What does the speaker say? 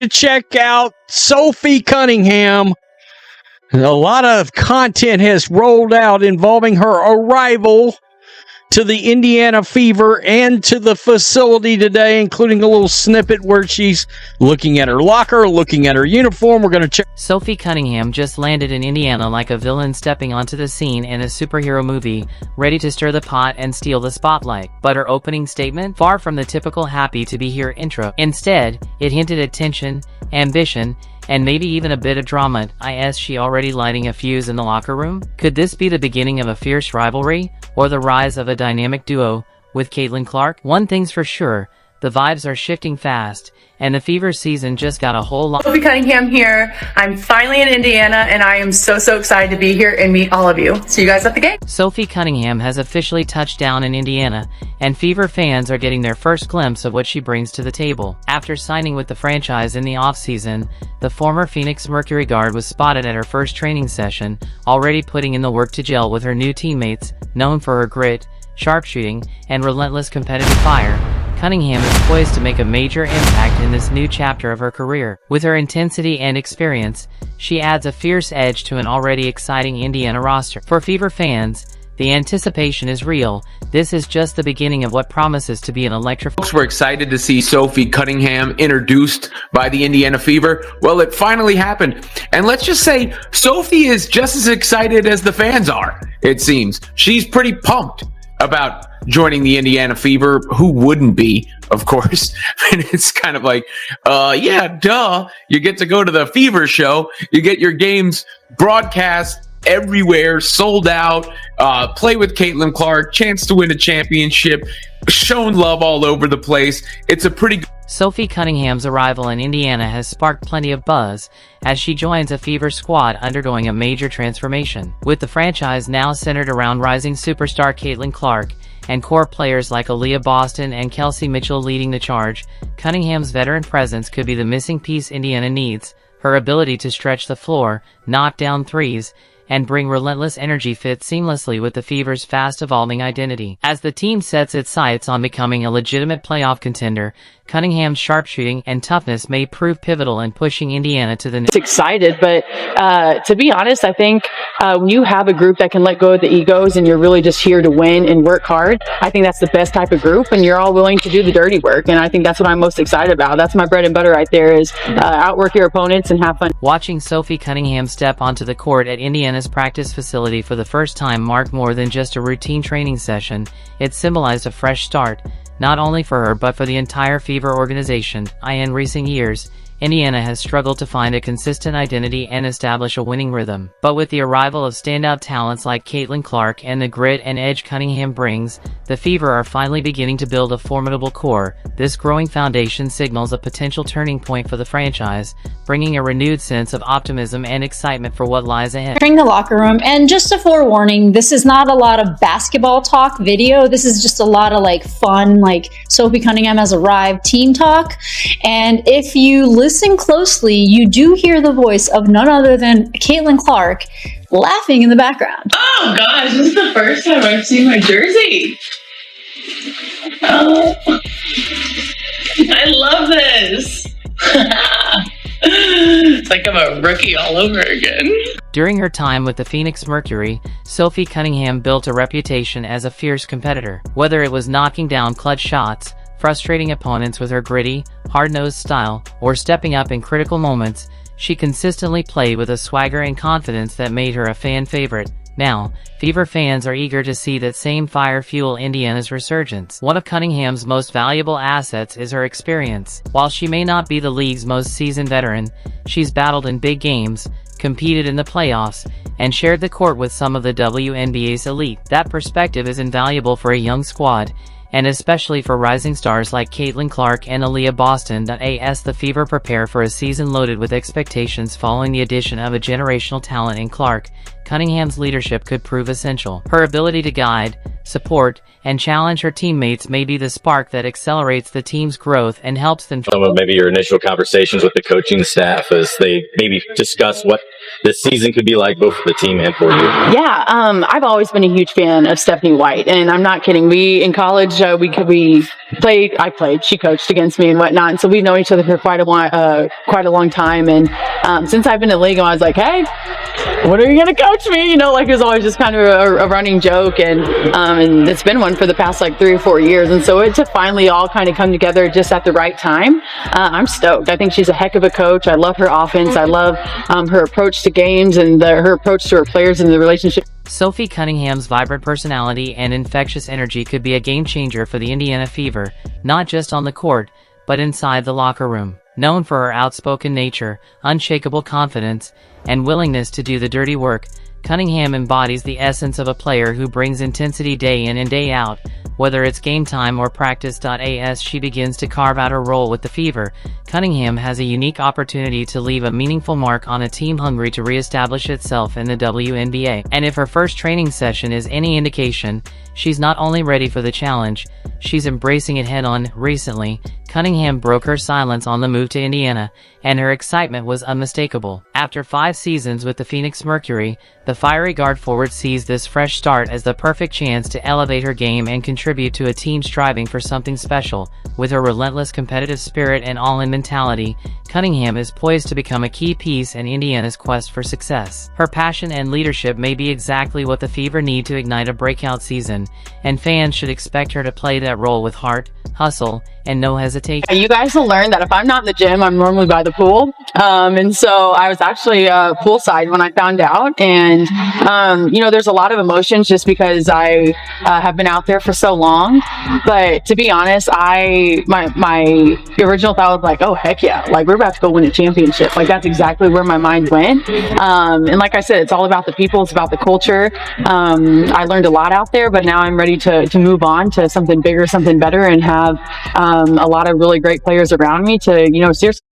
to check out Sophie Cunningham. A lot of content has rolled out involving her arrival to the Indiana Fever and to the facility today, including a little snippet where she's looking at her locker, looking at her uniform. We're going to check. Sophie Cunningham just landed in Indiana like a villain stepping onto the scene in a superhero movie, ready to stir the pot and steal the spotlight. But her opening statement? Far from the typical happy to be here intro. Instead, it hinted at tension, ambition, and maybe even a bit of drama. Is she already lighting a fuse in the locker room? Could this be the beginning of a fierce rivalry, or the rise of a dynamic duo with Caitlin Clark? One thing's for sure, the vibes are shifting fast, and the Fever season just got a whole lot. Sophie Cunningham here. I'm finally in Indiana, and I am so excited to be here and meet all of you. See you guys at the game. Sophie Cunningham has officially touched down in Indiana, and Fever fans are getting their first glimpse of what she brings to the table. After signing with the franchise in the offseason, the former Phoenix Mercury guard was spotted at her first training session, already putting in the work to gel with her new teammates. Known for her grit, sharpshooting, and relentless competitive fire, Cunningham is poised to make a major impact in this new chapter of her career. With her intensity and experience, she adds a fierce edge to an already exciting Indiana roster. For Fever fans, the anticipation is real. This is just the beginning of what promises to be an electrifying. Folks were excited to see Sophie Cunningham introduced by the Indiana Fever. Well, it finally happened. And let's just say Sophie is just as excited as the fans are, it seems. She's pretty pumped about joining the Indiana Fever. Who wouldn't be, of course? And it's kind of like, yeah, duh. You get to go to the Fever show. You get your games broadcast everywhere, sold out, play with Caitlin Clark, chance to win a championship, shown love all over the place. It's a pretty good. Sophie Cunningham's arrival in Indiana has sparked plenty of buzz, as she joins a Fever squad undergoing a major transformation. With the franchise now centered around rising superstar Caitlin Clark, and core players like Aaliyah Boston and Kelsey Mitchell leading the charge, Cunningham's veteran presence could be the missing piece Indiana needs. Her ability to stretch the floor, knock down threes, and bring relentless energy fit seamlessly with the Fever's fast-evolving identity. As the team sets its sights on becoming a legitimate playoff contender, Cunningham's sharpshooting and toughness may prove pivotal in pushing Indiana to the next. Excited, but to be honest, I think when you have a group that can let go of the egos and you're really just here to win and work hard, I think that's the best type of group, and you're all willing to do the dirty work, and I think that's what I'm most excited about. That's my bread and butter right there, is outwork your opponents and have fun. Watching Sophie Cunningham step onto the court at Indiana's practice facility for the first time marked more than just a routine training session. It symbolized a fresh start, not only for her but for the entire Fever organization. In recent years, Indiana has struggled to find a consistent identity and establish a winning rhythm. But with the arrival of standout talents like Caitlin Clark and the grit and edge Cunningham brings, the Fever are finally beginning to build a formidable core. This growing foundation signals a potential turning point for the franchise, bringing a renewed sense of optimism and excitement for what lies ahead. Entering the locker room, and just a forewarning, this is not a lot of basketball talk video. This is just a lot of fun, Sophie Cunningham has arrived team talk. And if you listen closely, you do hear the voice of none other than Caitlin Clark laughing in the background. Oh gosh, this is the first time I've seen my jersey. Oh, I love this. It's like I'm a rookie all over again. During her time with the Phoenix Mercury, Sophie Cunningham built a reputation as a fierce competitor. Whether it was knocking down clutch shots, frustrating opponents with her gritty, hard-nosed style, or stepping up in critical moments, she consistently played with a swagger and confidence that made her a fan favorite. Now, Fever fans are eager to see that same fire fuel Indiana's resurgence. One of Cunningham's most valuable assets is her experience. While she may not be the league's most seasoned veteran, she's battled in big games, competed in the playoffs, and shared the court with some of the WNBA's elite. That perspective is invaluable for a young squad, and especially for rising stars like Caitlin Clark and Aaliyah Boston. As the Fever prepare for a season loaded with expectations following the addition of a generational talent in Clark, Cunningham's leadership could prove essential. Her ability to guide, support, and challenge her teammates may be the spark that accelerates the team's growth and helps them. Some of maybe your initial conversations with the coaching staff as they maybe discuss what this season could be like both for the team and for you. Yeah, I've always been a huge fan of Stephanie White, and I'm not kidding. We in college we played. I played. She coached against me and whatnot, and so we've known each other for quite a long time. And since I've been in the league, I was like, hey, when are you going to coach me? You know, like it was always just kind of a running joke, and it's been one for the past like 3 or 4 years. And so it to finally all kind of come together just at the right time. I'm stoked. I think she's a heck of a coach. I love her offense. I love her approach to games and her approach to her players and the relationship. Sophie Cunningham's vibrant personality and infectious energy could be a game changer for the Indiana Fever, not just on the court, but inside the locker room. Known for her outspoken nature, unshakable confidence, and willingness to do the dirty work, Cunningham embodies the essence of a player who brings intensity day in and day out. Whether it's game time or practice. As she begins to carve out her role with the Fever, Cunningham has a unique opportunity to leave a meaningful mark on a team hungry to reestablish itself in the WNBA. And if her first training session is any indication, she's not only ready for the challenge, she's embracing it head-on. Recently, Cunningham broke her silence on the move to Indiana, and her excitement was unmistakable. After 5 seasons with the Phoenix Mercury, the fiery guard forward sees this fresh start as the perfect chance to elevate her game and contribute to a team striving for something special. With her relentless competitive spirit and all-in mentality, Cunningham is poised to become a key piece in Indiana's quest for success. Her passion and leadership may be exactly what the Fever need to ignite a breakout season, and fans should expect her to play that role with heart, hustle, and no hesitation. You guys will learn that if I'm not in the gym, I'm normally by the pool. And so I was actually poolside when I found out. And, there's a lot of emotions just because I have been out there for so long. But to be honest, my original thought was like, oh, heck yeah. Like, we're about to go win a championship. Like, that's exactly where my mind went. And like I said, it's all about the people. It's about the culture. I learned a lot out there, but now I'm ready to move on to something bigger, something better, and have a lot of really great players around me to, seriously